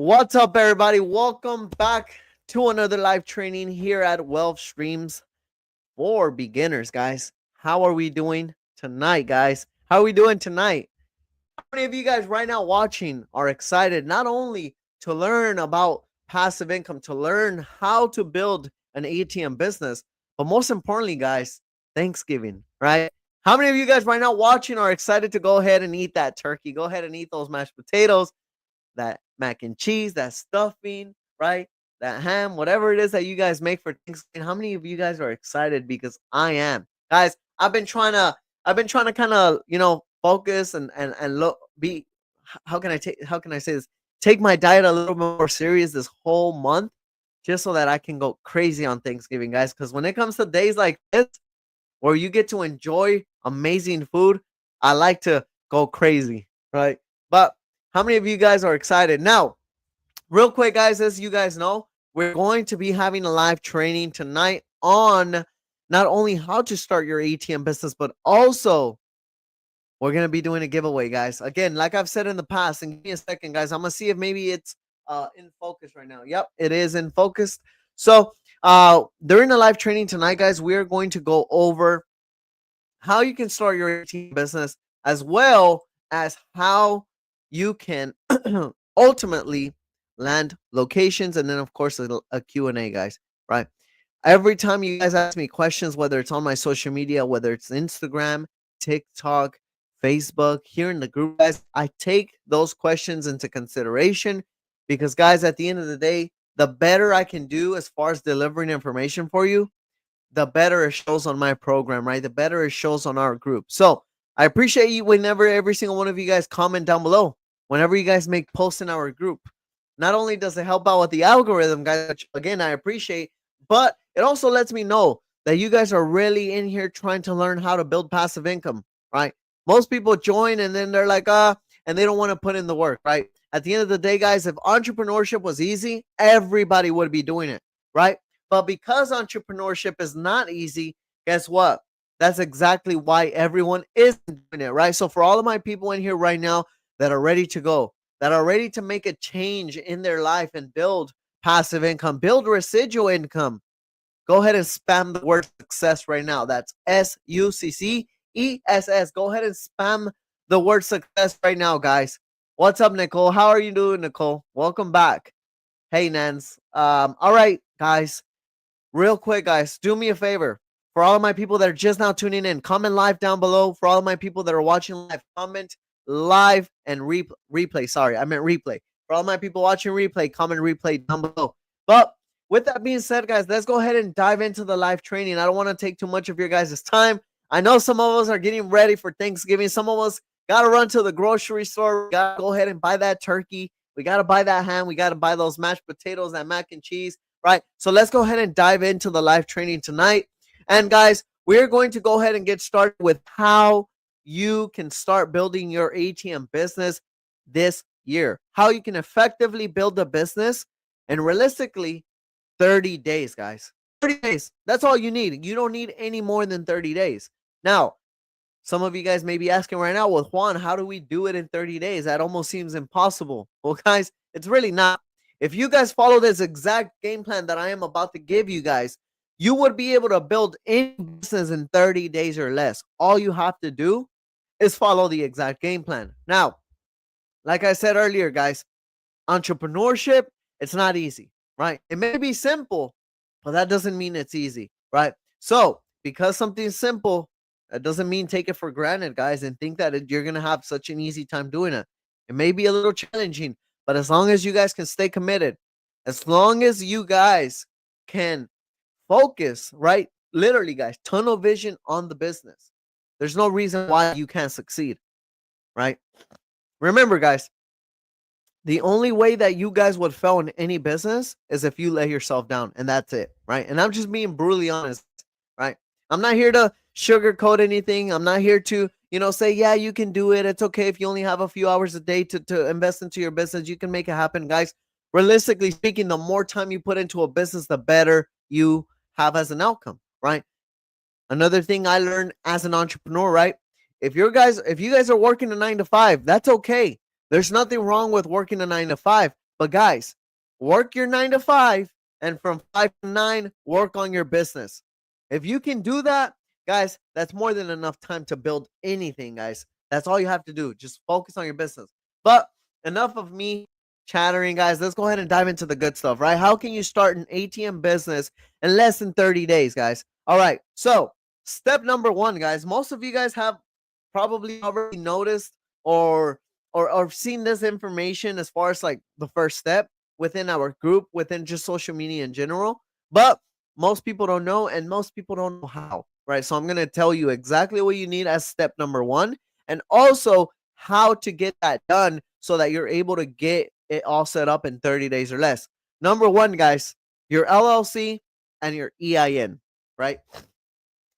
What's up, everybody? Welcome back to another live training here at Wealth Streams for beginners, guys. How are we doing tonight, guys? How are we doing tonight? How many of you guys right now watching are excited not only to learn about passive income, to learn how to build an ATM business, but most importantly, guys, Thanksgiving, right? How many of you guys right now watching are excited to go ahead and eat that turkey? Go ahead and eat those mashed potatoes, that mac and cheese, that stuffing, right? That ham, whatever it is that you guys make for Thanksgiving. How many of you guys are excited? Because I am. Guys, I've been trying to kind of, focus and look be how can I say this? Take my diet a little bit more serious this whole month just so that I can go crazy on Thanksgiving, guys, cuz when it comes to days like this where you get to enjoy amazing food, I like to go crazy, right? But how many of you guys are excited? Now, real quick, guys, as you guys know, we're going to be having a live training tonight on not only how to start your ATM business, but also we're going to be doing a giveaway, guys. Again, like I've said in the past, and give me a second, guys. I'm going to see if maybe it's in focus right now. Yep, it is in focus. So during the live training tonight, guys, we're going to go over how you can start your ATM business, as well as how you can ultimately land locations, and then of course a Q&A, guys, right? Every time you guys ask me questions, whether it's on my social media, whether it's Instagram, TikTok, Facebook, here in the group, guys, I take those questions into consideration because, guys, at the end of the day, the better I can do as far as delivering information for you, the better it shows on my program, right? The better it shows on our group. So I appreciate you whenever every single one of you guys comment down below, whenever you guys make posts in our group. Not only does it help out with the algorithm, guys, which again I appreciate, but it also lets me know that you guys are really in here trying to learn how to build passive income, right? Most people join and then they're like, and they don't want to put in the work, right? At the end of the day, guys, if entrepreneurship was easy, everybody would be doing it, right? But because entrepreneurship is not easy, guess what? That's exactly why everyone isn't doing it, right? So for all of my people in here right now that are ready to go, that are ready to make a change in their life and build passive income, build residual income, go ahead and spam the word success right now. That's SUCCESS. Go ahead and spam the word success right now, guys. What's up, Nicole? How are you doing, Nicole? Welcome back. Hey, Nance. All right, guys. Real quick, guys, do me a favor. For all of my people that are just now tuning in, comment live down below. For all of my people that are watching live, comment live and replay. Sorry, I meant replay. For all my people watching replay, comment replay down below. But with that being said, guys, let's go ahead and dive into the live training. I don't want to take too much of your guys' time. I know some of us are getting ready for Thanksgiving. Some of us got to run to the grocery store. We got to go ahead and buy that turkey. We got to buy that ham. We got to buy those mashed potatoes, that mac and cheese, right? So let's go ahead and dive into the live training tonight. And guys, we're going to go ahead and get started with how you can start building your ATM business this year. How you can effectively build a business and realistically 30 days, guys. 30 days. That's all you need. You don't need any more than 30 days. Now, some of you guys may be asking right now, well, Juan, how do we do it in 30 days? That almost seems impossible. Well, guys, it's really not. If you guys follow this exact game plan that I am about to give you guys, you would be able to build any business in 30 days or less. All you have to do is follow the exact game plan. Now, like I said earlier, guys, entrepreneurship, it's not easy, right? It may be simple, but that doesn't mean it's easy, right? So, because something's simple, that doesn't mean take it for granted, guys, and think that you're going to have such an easy time doing it. It may be a little challenging, but as long as you guys can stay committed, as long as you guys can focus, right? Literally, guys, tunnel vision on the business. There's no reason why you can't succeed, right? Remember, guys, the only way that you guys would fail in any business is if you let yourself down, and that's it, right? And I'm just being brutally honest, right? I'm not here to sugarcoat anything. I'm not here to, say, yeah, you can do it. It's okay if you only have a few hours a day to invest into your business. You can make it happen, guys. Realistically speaking, the more time you put into a business, the better you have as an outcome, right? Another thing I learned as an entrepreneur, right? If you guys are working a 9 to 5, that's okay. There's nothing wrong with working a 9 to 5, But guys, work your 9 to 5, and from 5 to 9, work on your business. If you can do that, guys, that's more than enough time to build anything, guys. That's all you have to do. Just focus on your business. But enough of me chattering, guys. Let's go ahead and dive into the good stuff, right? How can you start an ATM business in less than 30 days, guys? All right. So, step number 1, guys. Most of you guys have probably already noticed or or seen this information as far as like the first step within our group, within just social media in general. But most people don't know, and most people don't know how, right? So I'm going to tell you exactly what you need as step number 1, and also how to get that done so that you're able to get it all set up in 30 days or less. Number 1, guys, your LLC and your EIN, right?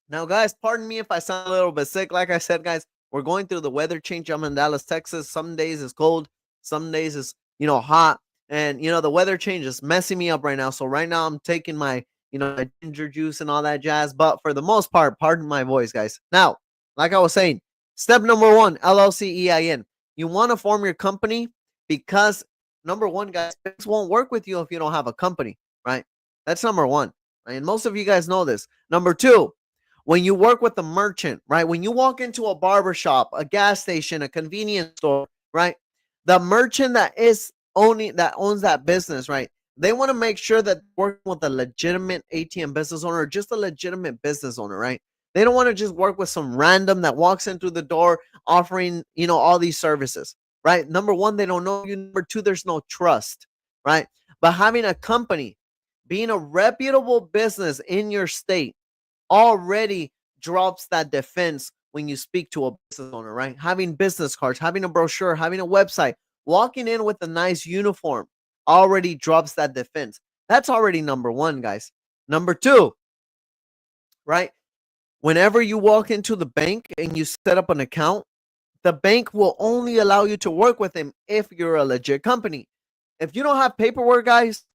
Now, guys, pardon me if I sound a little bit sick. Like I said, guys, we're going through the weather change. I'm in Dallas, Texas. Some days it's cold, some days it's, hot. And, the weather change is messing me up right now. So right now I'm taking my, my ginger juice and all that jazz. But for the most part, pardon my voice, guys. Now, like I was saying, step number 1, LLC EIN. You want to form your company because, number 1, guys, banks won't work with you if you don't have a company, right? That's number 1. And most of you guys know this. Number 2, when you work with a merchant, right? When you walk into a barber shop, a gas station, a convenience store, right? The merchant that owns that business, right? They want to make sure that they're working with a legitimate ATM business owner, just a legitimate business owner, right? They don't want to just work with some random that walks in through the door offering, all these services, right? Number 1, they don't know you. Number 2, there's no trust, right? But having a company, being a reputable business in your state, already drops that defense when you speak to a business owner, right? Having business cards, having a brochure, having a website, walking in with a nice uniform already drops that defense. That's already number 1, guys. Number 2, right? Whenever you walk into the bank and you set up an account, the bank will only allow you to work with them if you're a legit company. If you don't have paperwork, guys,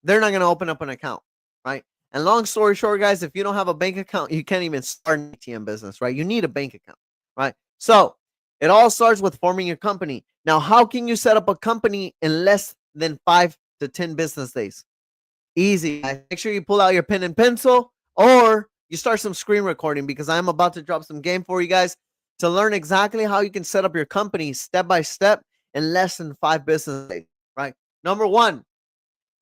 they're not going to open up an account, right? And long story short, guys, if you don't have a bank account, you can't even start an ATM business, right? You need a bank account, right? So it all starts with forming your company. Now, how can you set up a company in less than 5 to 10 business days? Easy, guys. Make sure you pull out your pen and pencil, or you start some screen recording, because I'm about to drop some game for you guys to learn exactly how you can set up your company step by step in less than 5 business days, right? Number 1,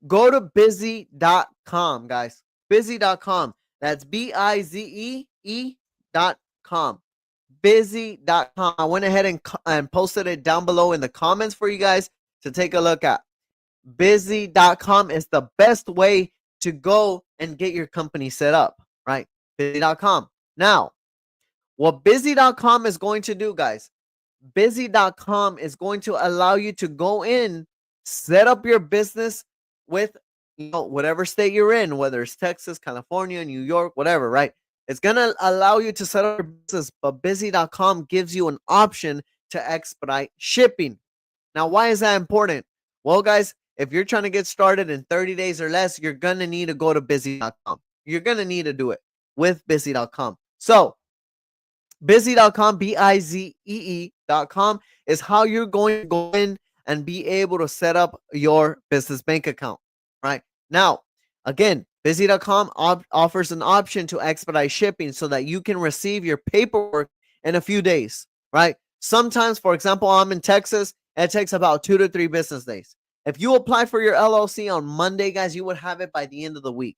go to busy.com, guys. Busy.com. That's BIZEE.com. Busy.com. I went ahead and posted it down below in the comments for you guys to take a look at. Busy.com is the best way to go and get your company set up, right? Busy.com. Now, what busy.com is going to do, guys, busy.com is going to allow you to go in, set up your business with whatever state you're in, whether it's Texas, California, New York, whatever, right? It's going to allow you to set up your business, but busy.com gives you an option to expedite shipping. Now, why is that important? Well, guys, if you're trying to get started in 30 days or less, you're going to need to go to busy.com. You're going to need to do it with busy.com. So, busy.com, BIZEE.com is how you're going to go in and be able to set up your business bank account, right? Now, again, busy.com offers an option to expedite shipping so that you can receive your paperwork in a few days, right? Sometimes, for example, I'm in Texas, it takes about 2 to 3 business days. If you apply for your LLC on Monday, guys, you would have it by the end of the week.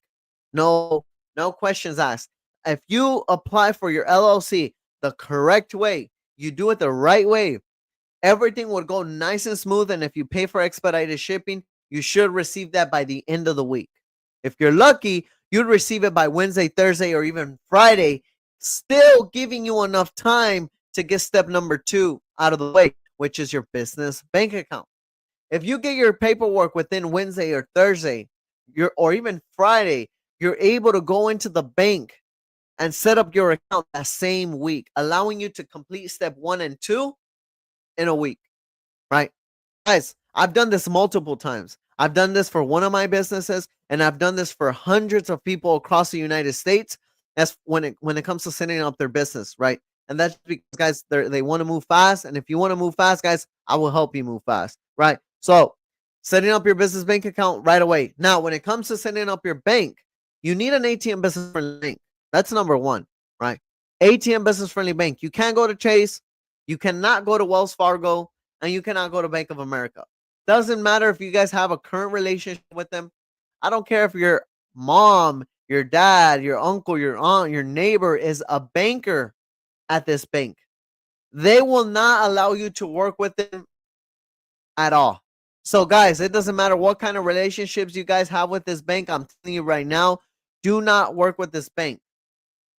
No questions asked. If you apply for your LLC the correct way, you do it the right way, everything would go nice and smooth. And if you pay for expedited shipping, you should receive that by the end of the week. If you're lucky, you'd receive it by Wednesday, Thursday, or even Friday, still giving you enough time to get step number 2 out of the way, which is your business bank account. If you get your paperwork within Wednesday or Thursday, or even Friday, you're able to go into the bank and set up your account that same week, allowing you to complete step 1 and 2 in a week, right? Guys, I've done this multiple times. I've done this for one of my businesses, and I've done this for hundreds of people across the United States. That's when it comes to setting up their business, right? And that's because, guys, they want to move fast. And if you want to move fast, guys, I will help you move fast, right? So setting up your business bank account right away. Now, when it comes to setting up your bank, you need an ATM business friendly bank. That's number one, right? ATM business friendly bank. You can't go to Chase, you cannot go to Wells Fargo, and you cannot go to Bank of America. Doesn't matter if you guys have a current relationship with them. I don't care if your mom, your dad, your uncle, your aunt, your neighbor is a banker at this bank. They will not allow you to work with them at all. So, guys, it doesn't matter what kind of relationships you guys have with this bank. I'm telling you right now, do not work with this bank.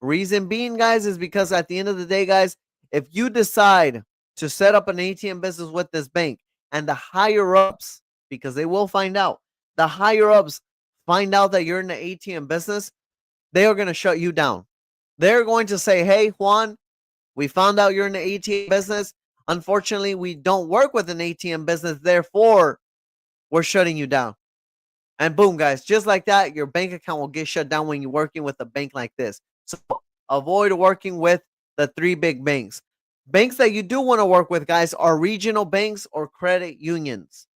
Reason being, guys, is because at the end of the day, guys, if you decide to set up an ATM business with this bank and the higher ups, because they will find out, the higher ups find out that you're in the ATM business, they are going to shut you down. They're going to say, hey, Juan, we found out you're in the ATM business. Unfortunately, we don't work with an ATM business. Therefore, we're shutting you down. And boom, guys, just like that, your bank account will get shut down when you're working with a bank like this. So avoid working with the three big banks. Banks that you do want to work with, guys, are regional banks or credit unions.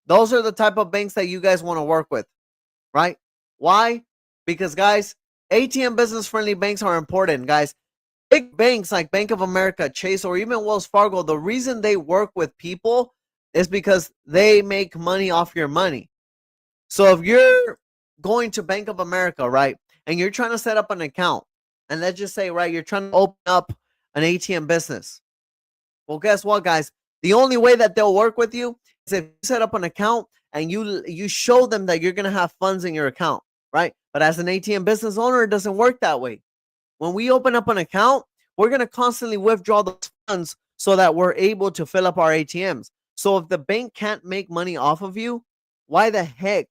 Those are the type of banks that you guys want to work with, right? Why? Because, guys, ATM business friendly banks are important, guys. Big banks like Bank of America, Chase, or even Wells Fargo, the reason they work with people is because they make money off your money. So if you're going to Bank of America, right, and you're trying to set up an account, and let's just say, right, you're trying to open up an ATM business. Well, guess what, guys? The only way that they'll work with you is if you set up an account and you show them that you're gonna have funds in your account, right? But as an ATM business owner, it doesn't work that way. When we open up an account, we're going to constantly withdraw those funds so that we're able to fill up our ATMs. So if the bank can't make money off of you, why the heck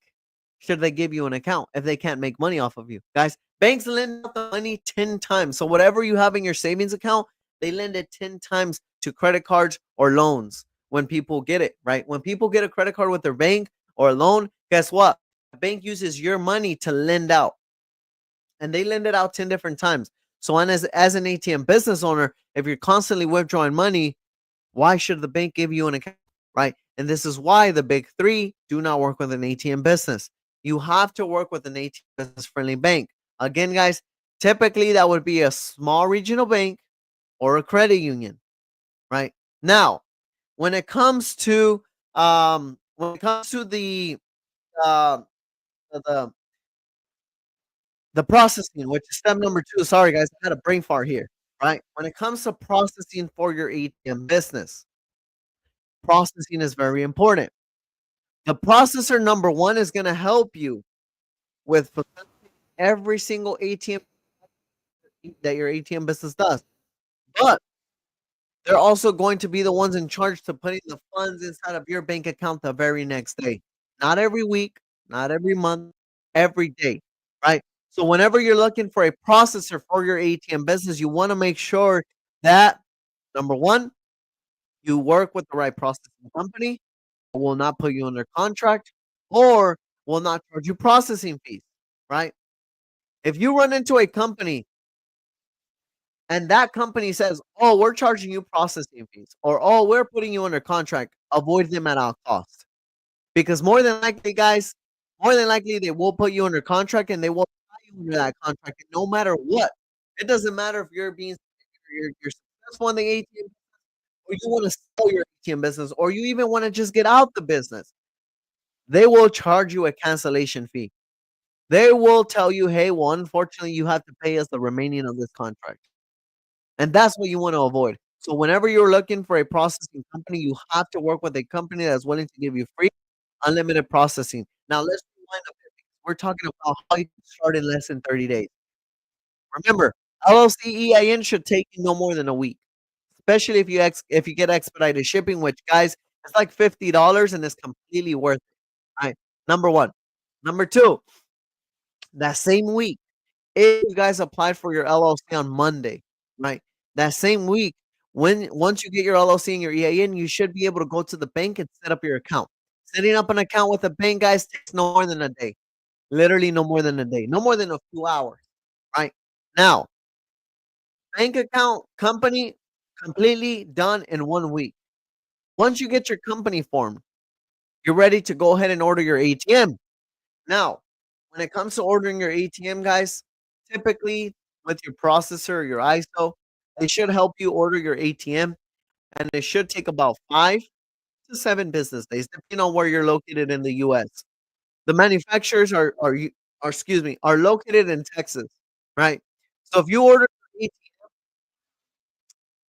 should they give you an account if they can't make money off of you? Guys, banks lend out the money 10 times. So whatever you have in your savings account, they lend it 10 times to credit cards or loans when people get it, right? When people get a credit card with their bank or a loan, guess what? The bank uses your money to lend out, and they lend it out 10 different times. So, and as an ATM business owner, if you're constantly withdrawing money, why should the bank give you an account, right? And this is why the big three do not work with an ATM business. You have to work with an ATM business friendly bank. Again, guys, typically that would be a small regional bank or a credit union, right? Now, when it comes to uh, the the processing, which is step number 2. Sorry, guys, I had a brain fart here, right? When it comes to processing for your ATM business, processing is very important. The processor number 1 is gonna help you with every single ATM that your ATM business does, but they're also going to be the ones in charge to putting the funds inside of your bank account the very next day. Not every week, not every month, every day, right? So whenever you're looking for a processor for your ATM business, you wanna make sure that, number 1, you work with the right processing company, will not put you under contract, or will not charge you processing fees, right? If you run into a company and that company says, "Oh, we're charging you processing fees," or, "Oh, we're putting you under contract," avoid them at all costs. Because more than likely, guys, more than likely, they will put you under contract and they will tie you under that contract no matter what. It doesn't matter if you're successful in the ATM or you wanna sell your ATM business or you even wanna just get out the business. They will charge you a cancellation fee. They will tell you, "Hey, well, unfortunately, you have to pay us the remaining of this contract." And that's what you wanna avoid. So whenever you're looking for a processing company, you have to work with a company that's willing to give you free, unlimited processing. Now let's rewind a bit because we're talking about how you can start in less than 30 days. Remember, LLC EIN should take you no more than a week, especially if you get expedited shipping, which, guys, it's like $50 and it's completely worth it, right? Number 1. Number 2, that same week, if you guys applied for your LLC on Monday, right? That same week, when once you get your LLC and your EIN, you should be able to go to the bank and set up your account. Setting up an account with a bank, guys, takes no more than a day. Literally no more than a day, no more than a few hours, right? Now, bank account, company, completely done in 1 week. Once you get your company formed, You're ready to go ahead and order your ATM. Now, when it comes to ordering your ATM, guys, typically with your processor or your ISO, they should help you order your ATM, and it should take about 5 to 7 business days, depending on where you're located in the US. The manufacturers are located in Texas, right? So if you order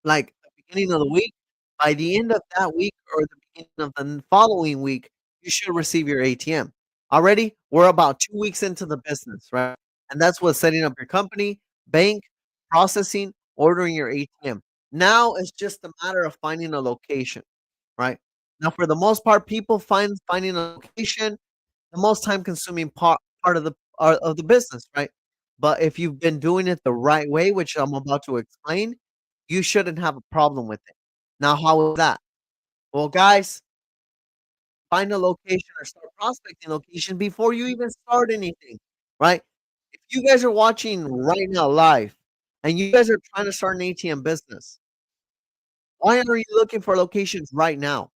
like the beginning of the week, by the end of that week or the beginning of the following week, you should receive your ATM. Already, we're about 2 weeks into the business, right? And that's what setting up your company, bank, processing, ordering your ATM. Now it's just a matter of finding a location, right? Now, for the most part, people finding a location the most time consuming part of the business, right? But if you've been doing it the right way, which I'm about to explain, you shouldn't have a problem with it. Now, how is that? Well, guys, find a location or start prospecting location before you even start anything, right? If you guys are watching right now live and you guys are trying to start an ATM business, why are you looking for locations right now?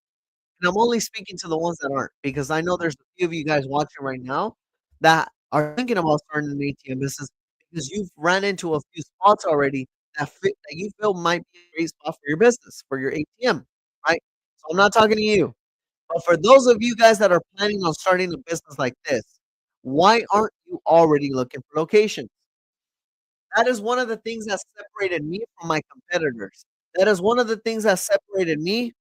And I'm only speaking to the ones that aren't, because I know there's a few of you guys watching right now that are thinking about starting an ATM business because you've ran into a few spots already that you feel might be a great spot for your business, for your ATM, right? So I'm not talking to you. But for those of you guys that are planning on starting a business like this, why aren't you already looking for locations? That is one of the things that separated me from my competitors. That is one of the things that separated me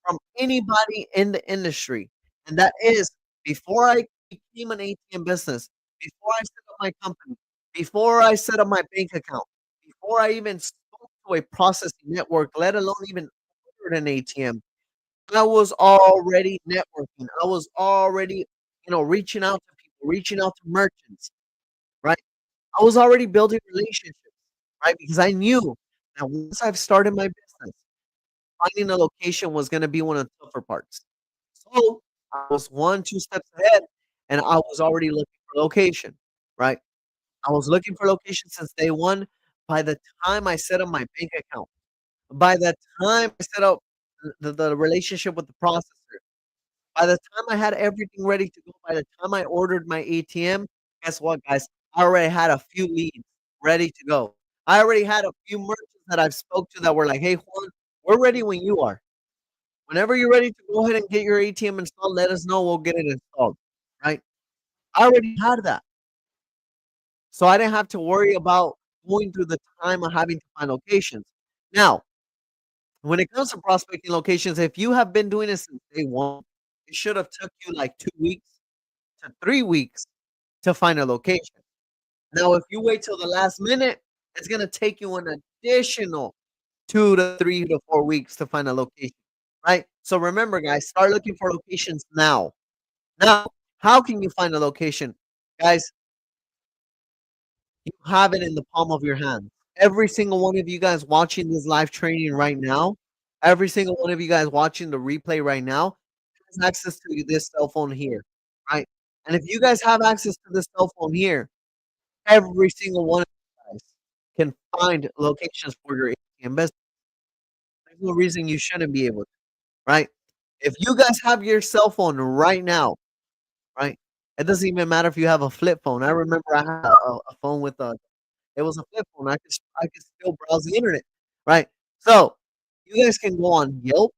from anybody in the industry, and that is before I became an ATM business, before I set up my company, before I set up my bank account, before I even spoke to a processing network, let alone even ordered an ATM, I was already networking. I was already, reaching out to people, reaching out to merchants, right? I was already building relationships, right? Because I knew that once I've started my business, finding a location was gonna be one of the tougher parts. So, I was 1, 2 steps ahead, and I was already looking for location, right? I was looking for location since day 1. By the time I set up my bank account, by the time I set up the relationship with the processor, by the time I had everything ready to go, by the time I ordered my ATM, guess what, guys? I already had a few leads ready to go. I already had a few merchants that I've spoke to that were like, "Hey, Juan, we're ready when you are. Whenever you're ready to go ahead and get your ATM installed, let us know, we'll get it installed." Right? I already had that. So I didn't have to worry about going through the time of having to find locations. Now, when it comes to prospecting locations, if you have been doing this since day 1, it should have took you like 2 weeks to 3 weeks to find a location. Now, if you wait till the last minute, it's gonna take you an additional 2 to 3 to 4 weeks to find a location, right? So remember, guys, start looking for locations now. Now, how can you find a location? Guys, you have it in the palm of your hand. Every single one of you guys watching this live training right now, every single one of you guys watching the replay right now has access to this cell phone here, right? And if you guys have access to this cell phone here, every single one of you guys can find locations for your ATM business. There's no reason you shouldn't be able to, right? If you guys have your cell phone right now, right? It doesn't even matter if you have a flip phone. I remember I had a phone with a it was a flip phone. I could still browse the internet, right? So you guys can go on Yelp,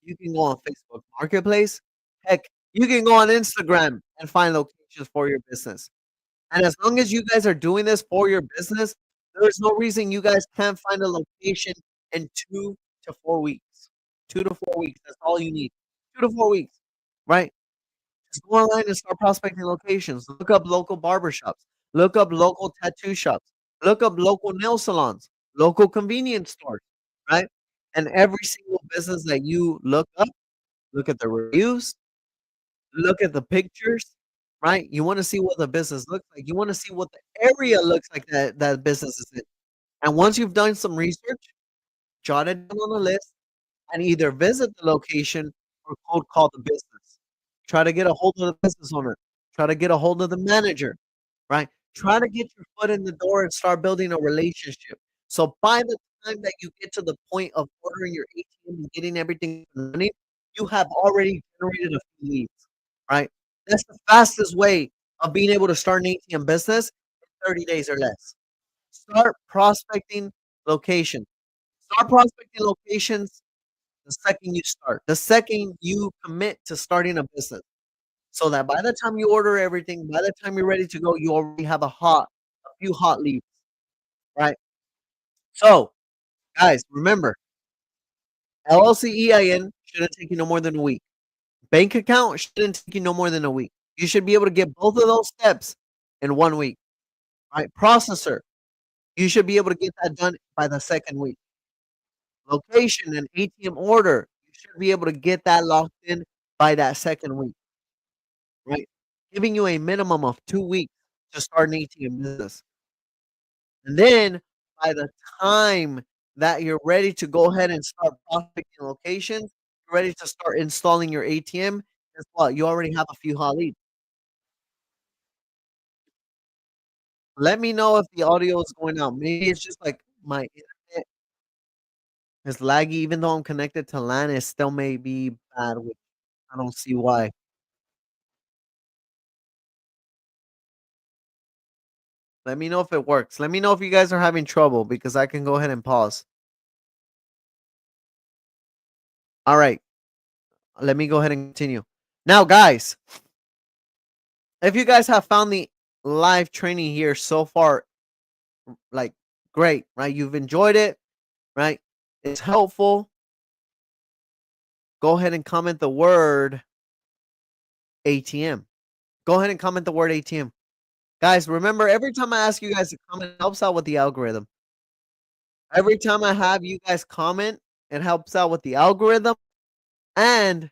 you can go on Facebook Marketplace, heck, you can go on Instagram and find locations for your business. And as long as you guys are doing this for your business, there's no reason you guys can't find a location in 2 to 4 weeks. 2 to 4 weeks, that's all you need. 2 to 4 weeks, right? Just go online and start prospecting locations. Look up local barbershops. Look up local tattoo shops. Look up local nail salons, local convenience stores, right? And every single business that you look up, look at the reviews, look at the pictures, right? You wanna see what the business looks like. You wanna see what the area looks like that business is in. And once you've done some research, jot it down on a list and either visit the location or cold call the business. Try to get a hold of the business owner. Try to get a hold of the manager, right? Try to get your foot in the door and start building a relationship. So by the time that you get to the point of ordering your ATM and getting everything running, you have already generated a few leads. right? That's the fastest way of being able to start an ATM business in 30 days or less. Start prospecting location. Start prospecting locations the second you start, the second you commit to starting a business, so that by the time you order everything, by the time you're ready to go, you already have a few hot leads, right? So, guys, remember, LLC EIN shouldn't take you no more than a week. Bank account shouldn't take you no more than a week. You should be able to get both of those steps in 1 week, right? Processor, you should be able to get that done by the second week. Location and ATM order, you should be able to get that locked in by that second week, right? Giving you a minimum of 2 weeks to start an ATM business. And then by the time that you're ready to go ahead and start prospecting locations, you're ready to start installing your ATM, guess what? You already have a few hot leads. Let me know if the audio is going out. Maybe it's just like my internet is laggy, even though I'm connected to LAN, it still may be bad, which I don't see why. Let me know if it works. Let me know if you guys are having trouble because I can go ahead and pause. All right, let me go ahead and continue. Now, guys, if you guys have found the live training here so far, like great, right? You've enjoyed it, right? It's helpful. Go ahead and comment the word ATM. Go ahead and comment the word ATM. Guys, remember, every time I ask you guys to comment, it helps out with the algorithm. Every time I have you guys comment, it helps out with the algorithm. And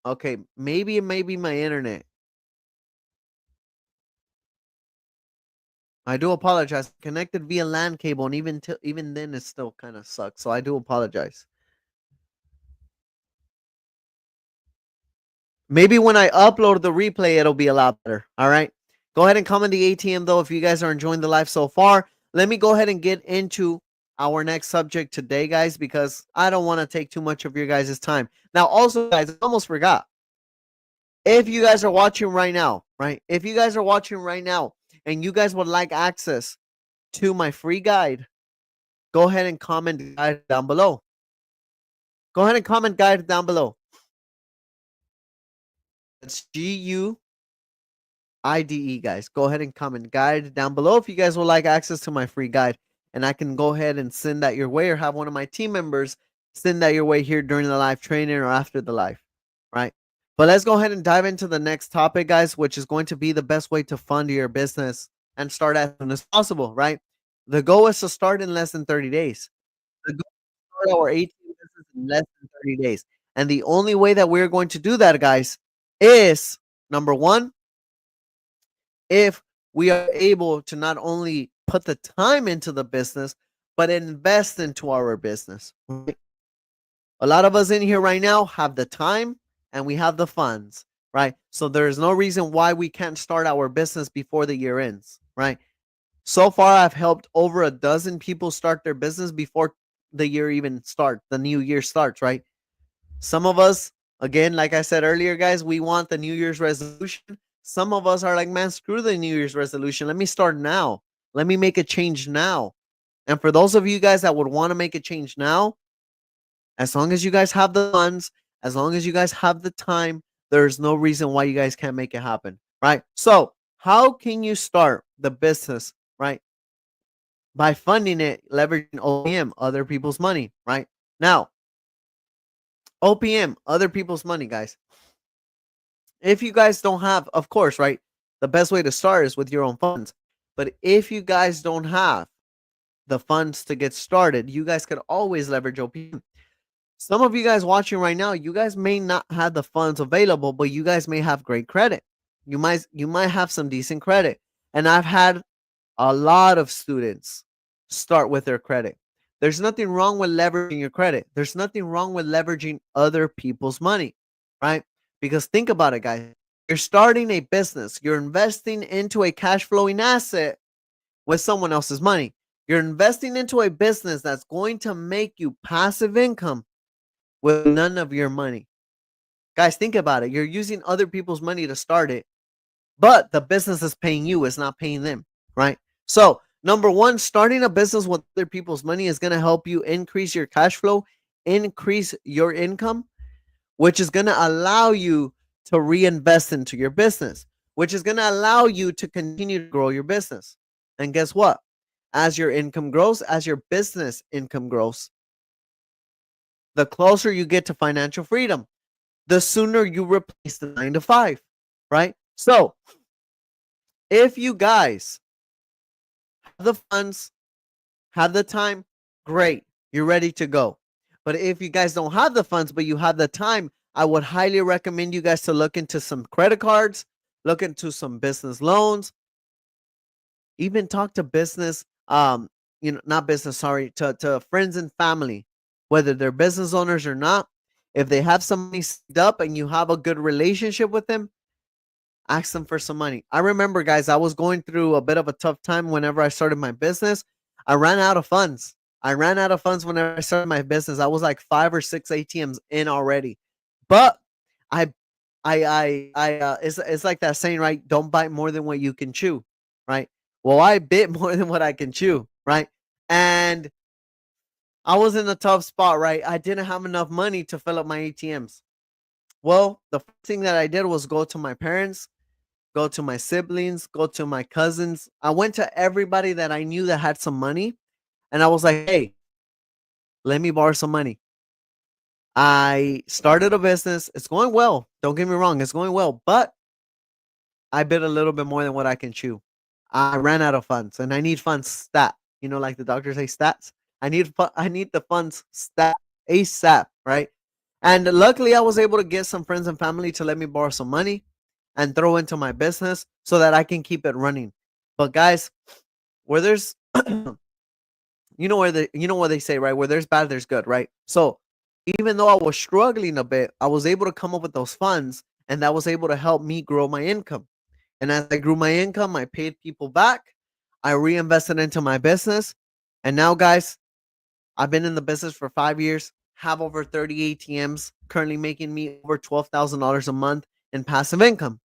okay, maybe it may be my internet. I do apologize. Connected via LAN cable, and even then, it still kind of sucks. So I do apologize. Maybe when I upload the replay, it'll be a lot better. All right. Go ahead and comment the ATM though if you guys are enjoying the live so far. Let me go ahead and get into our next subject today, guys, because I don't want to take too much of your guys' time. Now, also, guys, I almost forgot. If you guys are watching right now, right? If you guys are watching right now and you guys would like access to my free guide, go ahead and comment guide down below. Go ahead and comment guide down below. It's GUIDE, guys. Go ahead and comment guide down below if you guys would like access to my free guide. And I can go ahead and send that your way or have one of my team members send that your way here during the live training or after the live, right? But let's go ahead and dive into the next topic, guys, which is going to be the best way to fund your business and start as soon as possible, right? The goal is to start in less than 30 days. The goal is to start our ATM business in less than 30 days. And the only way that we're going to do that, guys, is number one, if we are able to not only put the time into the business, but invest into our business. Right? A lot of us in here right now have the time and we have the funds, right? So there's no reason why we can't start our business before the year ends, right? So far, I've helped over a dozen people start their business before the year even starts, the new year starts, right? Some of us, again, like I said earlier, guys, we want the New Year's resolution. Some of us are like, man, screw the New Year's resolution. Let me start now. Let me make a change now. And for those of you guys that would want to make a change now, as long as you guys have the funds, as long as you guys have the time, there's no reason why you guys can't make it happen, right? So, how can you start the business, right? By funding it, leveraging OPM, other people's money, right? Now, OPM, other people's money, guys. If you guys don't have, of course, right? The best way to start is with your own funds. But if you guys don't have the funds to get started, you guys could always leverage OPM. Some of you guys watching right now, you guys may not have the funds available, but you guys may have great credit. You might have some decent credit. And I've had a lot of students start with their credit. There's nothing wrong with leveraging your credit. There's nothing wrong with leveraging other people's money, right? Because think about it, guys. You're starting a business, you're investing into a cash flowing asset with someone else's money. You're investing into a business that's going to make you passive income with none of your money. Guys, think about it. You're using other people's money to start it, but the business is paying you, it's not paying them, right? So, number one, starting a business with other people's money is going to help you increase your cash flow, increase your income, which is going to allow you to reinvest into your business, which is going to allow you to continue to grow your business. And guess what? As your income grows, as your business income grows, the closer you get to financial freedom, the sooner you replace the 9 to 5, right? So, if you guys have the funds, have the time, great, you're ready to go. But if you guys don't have the funds, but you have the time, I would highly recommend you guys to look into some credit cards, look into some business loans, even talk to business, not business, sorry, to friends and family, whether they're business owners or not. If they have some money saved up and you have a good relationship with them, ask them for some money. I remember, guys, I was going through a bit of a tough time whenever I started my business. I ran out of funds. I ran out of funds whenever I started my business. I was like 5 or 6 ATMs in already. But I it's like that saying, right? Don't bite more than what you can chew, right? Well, I bit more than what I can chew, right? And I was in a tough spot, right? I didn't have enough money to fill up my ATMs. Well, the first thing that I did was go to my parents, go to my siblings, go to my cousins. I went to everybody that I knew that had some money, and I was like, "Hey, let me borrow some money." I started a business. It's going well. Don't get me wrong, it's going well, but I bit a little bit more than what I can chew. I ran out of funds, and I need funds stat. Like the doctors say, stats. I need the funds stat ASAP, right? And luckily, I was able to get some friends and family to let me borrow some money and throw into my business so that I can keep it running. But guys, where there's you know what they say, right? Where there's bad, there's good, right? So even though I was struggling a bit, I was able to come up with those funds, and that was able to help me grow my income. And as I grew my income, I paid people back. I reinvested into my business. And now, guys, I've been in the business for 5 years, have over 30 ATMs, currently making me over $12,000 a month in passive income,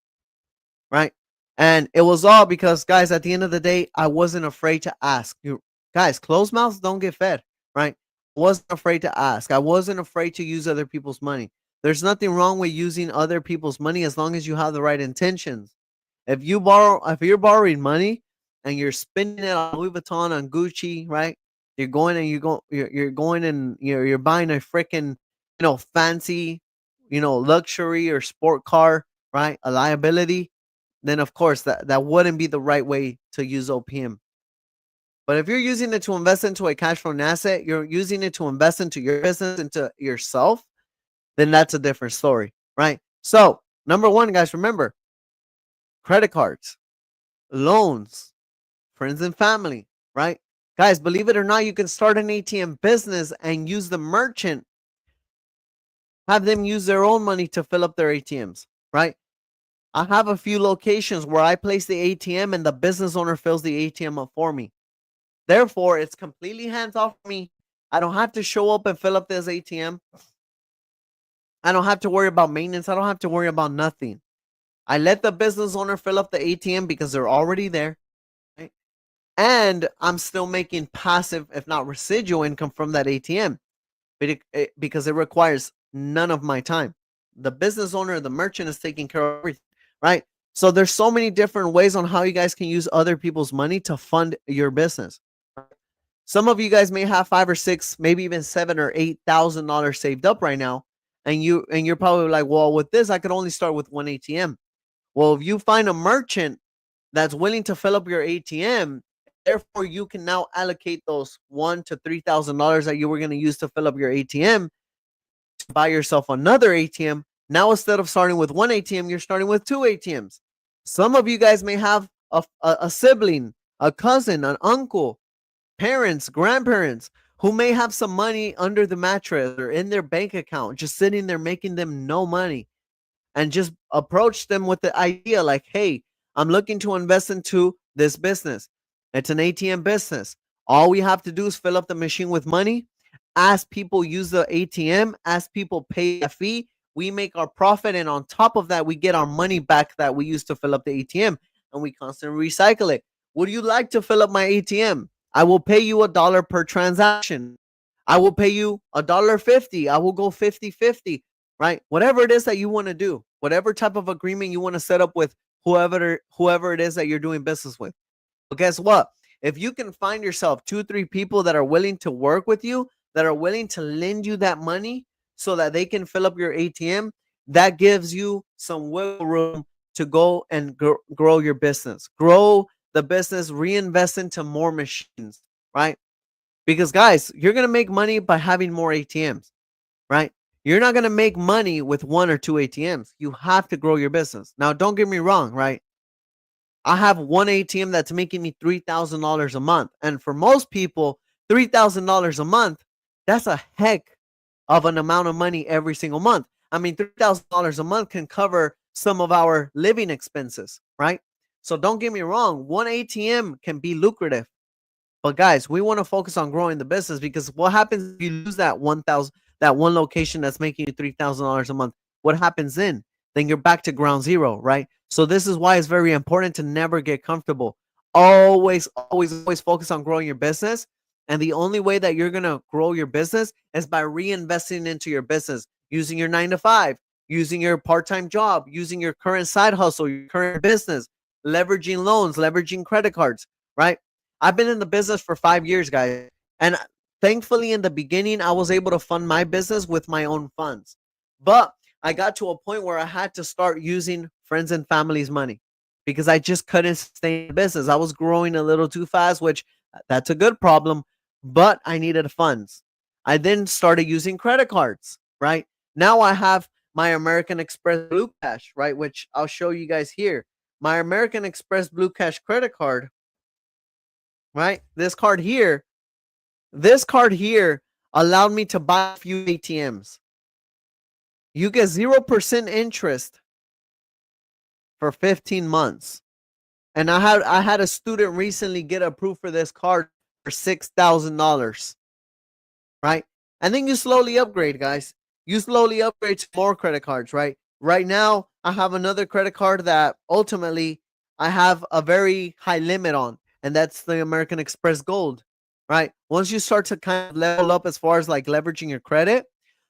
right? And it was all because, guys, at the end of the day, I wasn't afraid to ask. You guys, closed mouths don't get fed, right? I wasn't afraid to ask. I wasn't afraid to use other people's money. There's nothing wrong with using other people's money as long as you have the right intentions. If you're borrowing money and you're spending it on Louis Vuitton, on Gucci, right? You're going and you're buying a freaking fancy luxury or sport car, right? A liability, then of course that wouldn't be the right way to use OPM. But if you're using it to invest into a cash flow asset, you're using it to invest into your business, into yourself, then that's a different story, right? So, number one, guys, remember credit cards, loans, friends and family, right? Guys, believe it or not, you can start an ATM business and use the merchant, have them use their own money to fill up their ATMs, right? I have a few locations where I place the ATM and the business owner fills the ATM up for me. Therefore, it's completely hands off for me. I don't have to show up and fill up this ATM. I don't have to worry about maintenance. I don't have to worry about nothing. I let the business owner fill up the ATM because they're already there. Right? And I'm still making passive, if not residual income from that ATM because it requires none of my time. The business owner, the merchant is taking care of everything, right? So there's so many different ways on how you guys can use other people's money to fund your business. Some of you guys may have 5 or 6, maybe even $7 or $8,000 saved up right now, and you're probably like, well, with this, I could only start with one ATM. Well, if you find a merchant that's willing to fill up your ATM, therefore you can now allocate those $1,000 to $3,000 that you were going to use to fill up your ATM to buy yourself another ATM. Now, instead of starting with one ATM, you're starting with 2 ATMs. Some of you guys may have a sibling, a cousin, an uncle, parents, grandparents who may have some money under the mattress or in their bank account, just sitting there making them no money, and just approach them with the idea like, hey, I'm looking to invest into this business. It's an ATM business. All we have to do is fill up the machine with money, ask people use the ATM, ask people pay a fee. we make our profit, and on top of that, we get our money back that we used to fill up the ATM, and we constantly recycle it. Would you like to fill up my ATM? I will pay you $1 per transaction. I will pay you $1.50. I will go 50-50, right? Whatever it is that you want to do, whatever type of agreement you want to set up with whoever it is that you're doing business with. But guess what? If you can find yourself 2-3 people that are willing to work with you, that are willing to lend you that money so that they can fill up your ATM, that gives you some wiggle room to go and grow your business, grow the business, reinvest into more machines, right? Because guys, you're going to make money by having more ATMs, right? You're not going to make money with 1 or 2 ATMs. You have to grow your business. Now, don't get me wrong, right? I have one ATM that's making me $3,000 a month. And for most people, $3,000 a month, that's a heck of an amount of money every single month. I mean, $3,000 a month can cover some of our living expenses, right? So don't get me wrong, one ATM can be lucrative. But guys, we want to focus on growing the business, because what happens if you lose that one location that's making you $3,000 a month? What happens then? Then you're back to ground zero, right? So this is why it's very important to never get comfortable. Always focus on growing your business. And the only way that you're gonna grow your business is by reinvesting into your business, using your 9 to 5, using your part-time job, using your current side hustle, your current business, leveraging loans, leveraging credit cards, right? I've been in the business for 5 years, guys. And thankfully, in the beginning, I was able to fund my business with my own funds. But I got to a point where I had to start using friends and family's money, because I just couldn't sustain the business. I was growing a little too fast, which that's a good problem, but I needed funds. I then started using credit cards, right? Now I have my American Express Blue Cash, right? Which I'll show you guys here. My American Express Blue Cash credit card, right? This card here allowed me to buy a few ATMs. You get 0% interest for 15 months. And I had a student recently get approved for this card for $6,000, right? And then you slowly upgrade, guys. You slowly upgrade to more credit cards, right? Right now, I have another credit card that ultimately I have a very high limit on, and that's the American Express Gold, right? Once you start to kind of level up as far as like leveraging your credit,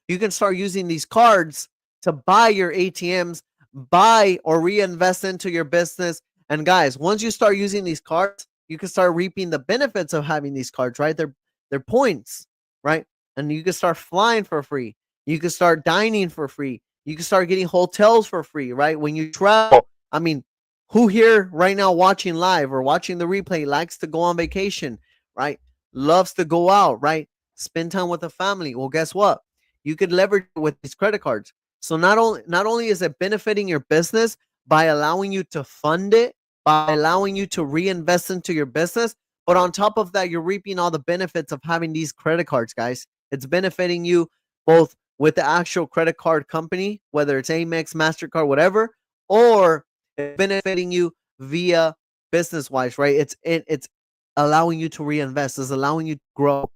you can start using these cards to buy your ATMs, buy or reinvest into your business. And guys, once you start using these cards, you can start reaping the benefits of having these cards, right? They're points, right? And you can start flying for free. You can start dining for free. You can start getting hotels for free, right? When you travel. I mean, who here right now watching live or watching the replay likes to go on vacation, right? Loves to go out, right? Spend time with the family. Well, guess what? You could leverage it with these credit cards. So not only is it benefiting your business by allowing you to fund it, by allowing you to reinvest into your business, but on top of that, you're reaping all the benefits of having these credit cards, guys. It's benefiting you both with the actual credit card company, whether it's Amex, MasterCard, whatever, or it's benefiting you via business wise, right? It's allowing you to reinvest, it's allowing you to grow.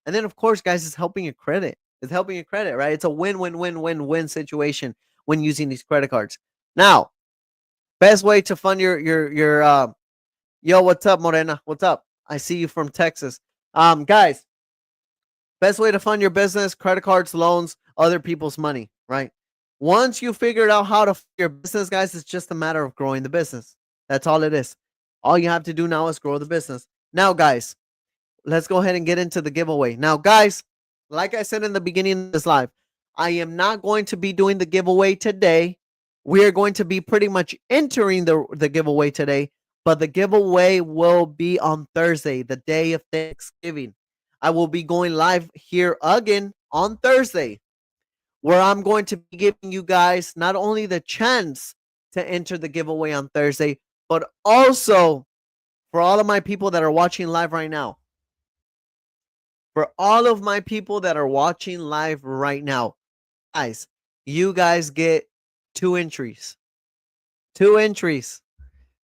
And then of course, guys, it's helping your credit. It's helping your credit, right? It's a win-win-win-win-win situation when using these credit cards. Now, best way to fund your yo, what's up, Morena? What's up? I see you from Texas. Guys, best way to fund your business, credit cards, loans, other people's money, right? Once you figured out how to fund your business, guys, it's just a matter of growing the business. That's all it is. All you have to do now is grow the business. Now, guys, let's go ahead and get into the giveaway. Now, guys, like I said in the beginning of this live, I am not going to be doing the giveaway today. We are going to be pretty much entering the giveaway today, but the giveaway will be on Thursday, the day of Thanksgiving. I will be going live here again on Thursday, where I'm going to be giving you guys not only the chance to enter the giveaway on Thursday, but also for all of my people that are watching live right now. For all of my people that are watching live right now, guys, you guys get 2 entries. 2 entries.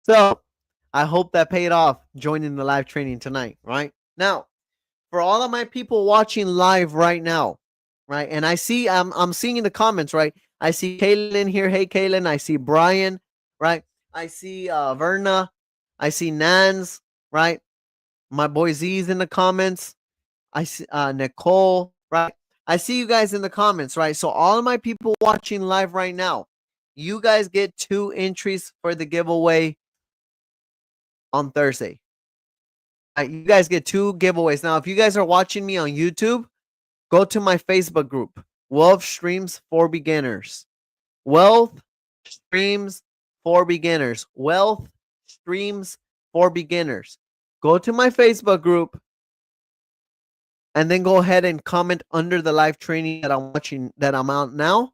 So I hope that paid off joining the live training tonight, right? Now, for all of my people watching live right now, right? And I'm seeing in the comments, right? I see Kaylin in here. Hey, Kaylin. I see Brian, right? I see Verna. I see Nans, right? My boy Z's in the comments. I see Nicole, right? I see you guys in the comments, right? So all of my people watching live right now, you guys get 2 entries for the giveaway on Thursday. You guys get 2 giveaways. Now, if you guys are watching me on YouTube, go to my Facebook group, Wealth Streams for Beginners. Wealth Streams for Beginners. Wealth Streams for Beginners. Go to my Facebook group and then go ahead and comment under the live training that I'm watching, that I'm out now,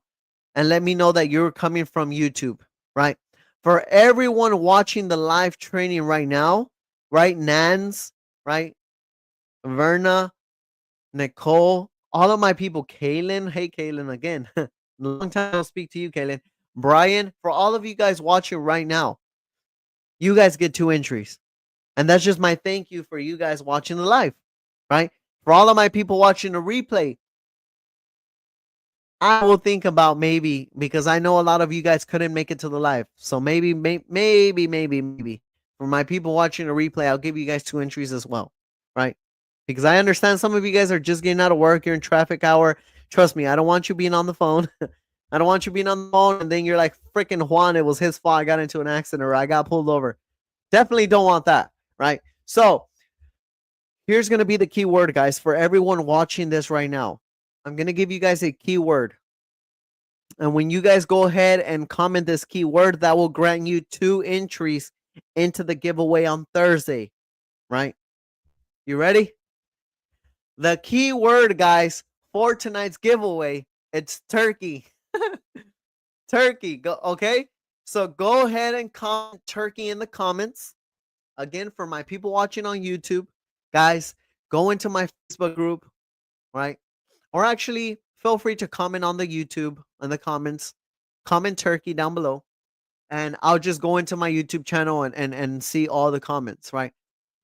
and let me know that you're coming from YouTube, right? For everyone watching the live training right now, right? Nans, right? Verna, Nicole, all of my people, Kaylin. Hey, Kaylin, again. Long time I'll speak to you, Kaylin. Brian, for all of you guys watching right now, you guys get 2 entries. And that's just my thank you for you guys watching the live, right? For all of my people watching the replay, I will think about maybe, because I know a lot of you guys couldn't make it to the live. So maybe for my people watching the replay, I'll give you guys 2 entries as well, right? Because I understand some of you guys are just getting out of work, you're in traffic hour. Trust me, I don't want you being on the phone. I don't want you being on the phone and then you're like, freaking Juan, it was his fault. I got into an accident or I got pulled over. Definitely don't want that, right? So here's going to be the key word, guys, for everyone watching this right now. I'm going to give you guys a keyword. And when you guys go ahead and comment this keyword, that will grant you 2 entries into the giveaway on Thursday, right? You ready? The keyword, guys, for tonight's giveaway, it's turkey. Turkey, okay? So go ahead and comment turkey in the comments. Again, for my people watching on YouTube, guys, go into my Facebook group, right? Or actually, feel free to comment on the YouTube in the comments. Comment turkey down below. And I'll just go into my YouTube channel and see all the comments, right?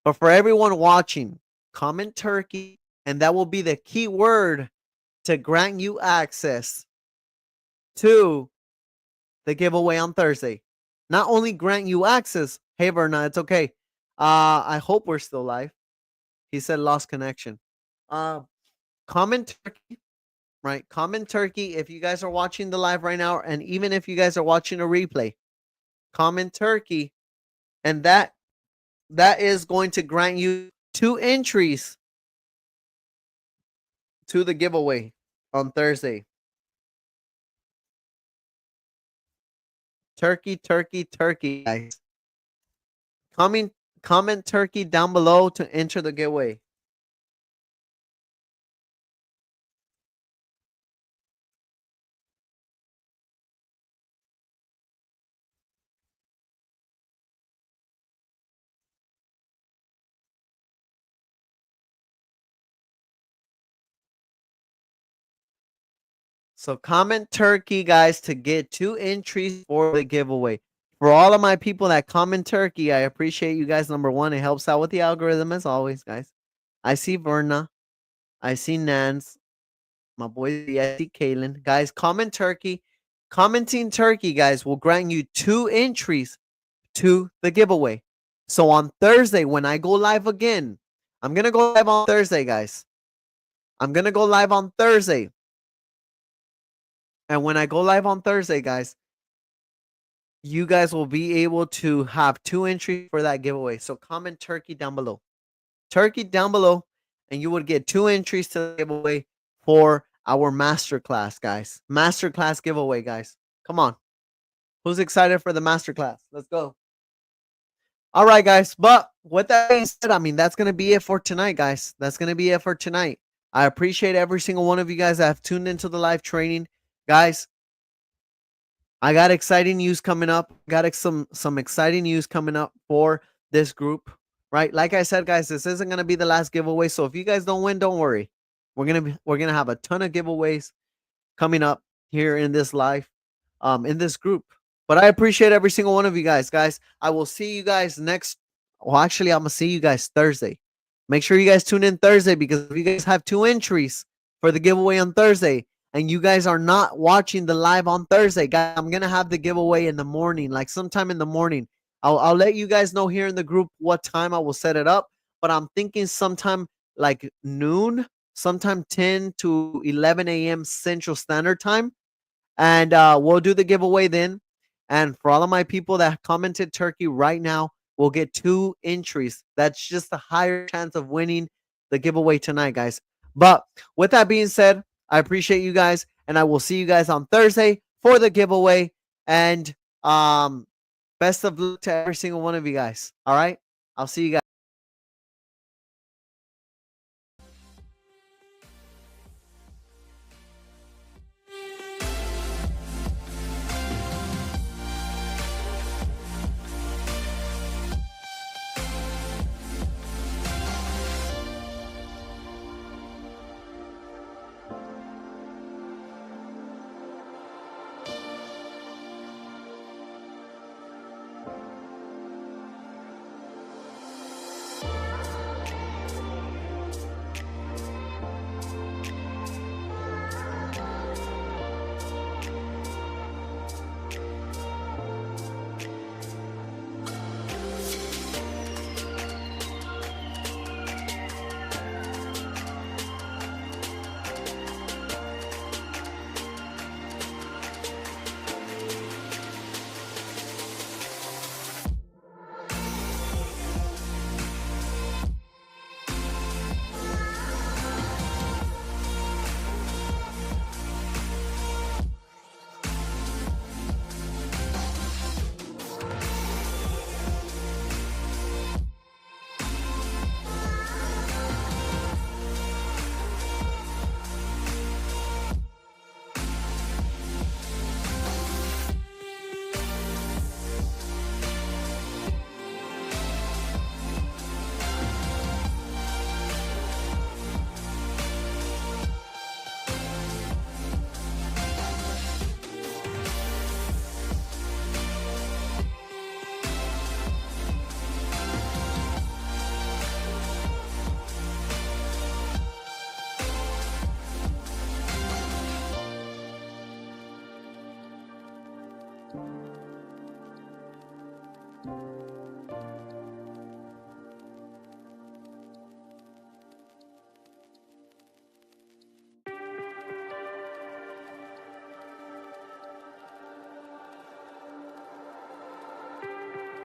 But for everyone watching, comment turkey, and that will be the key word to grant you access to the giveaway on Thursday. Not only grant you access, hey Verna, it's okay. I hope we're still live. He said lost connection. Comment turkey, right? Comment turkey if you guys are watching the live right now, and even if you guys are watching a replay, comment turkey, and that is going to grant you 2 entries to the giveaway on Thursday. Turkey, turkey, turkey, guys. Comment turkey down below to enter the giveaway. So comment turkey, guys, to get 2 entries for the giveaway. For all of my people that comment turkey, I appreciate you guys. Number one, it helps out with the algorithm as always, guys. I see Verna. I see Nance. My boy, I see Kaylin. Guys, comment turkey. Commenting turkey, guys, will grant you 2 entries to the giveaway. So on Thursday, when I go live again, I'm going to go live on Thursday, guys. I'm going to go live on Thursday. And when I go live on Thursday, guys, you guys will be able to have 2 entries for that giveaway. So comment turkey down below. Turkey down below, and you would get 2 entries to the giveaway for our masterclass, guys. Masterclass giveaway, guys. Come on. Who's excited for the masterclass? Let's go. All right, guys. But with that being said, I mean, that's going to be it for tonight, guys. That's going to be it for tonight. I appreciate every single one of you guys that have tuned into the live training. Guys, I got exciting news coming up. Got some exciting news coming up for this group, right? Like I said, guys, this isn't going to be the last giveaway. So if you guys don't win, don't worry. We're going to have a ton of giveaways coming up here in this live, in this group. But I appreciate every single one of you guys. Guys, I will see you guys next. Well, actually, I'm going to see you guys Thursday. Make sure you guys tune in Thursday, because if you guys have 2 entries for the giveaway on Thursday, and you guys are not watching the live on Thursday, guys, I'm gonna have the giveaway in the morning, like sometime in the morning. I'll let you guys know here in the group what time I will set it up, but I'm thinking sometime like noon, sometime 10 to 11 a.m. Central Standard Time, and we'll do the giveaway then. And for all of my people that commented turkey right now, we'll get 2 entries. That's just a higher chance of winning the giveaway tonight, guys. But with that being said, I appreciate you guys, and I will see you guys on Thursday for the giveaway. And best of luck to every single one of you guys. All right, I'll see you guys.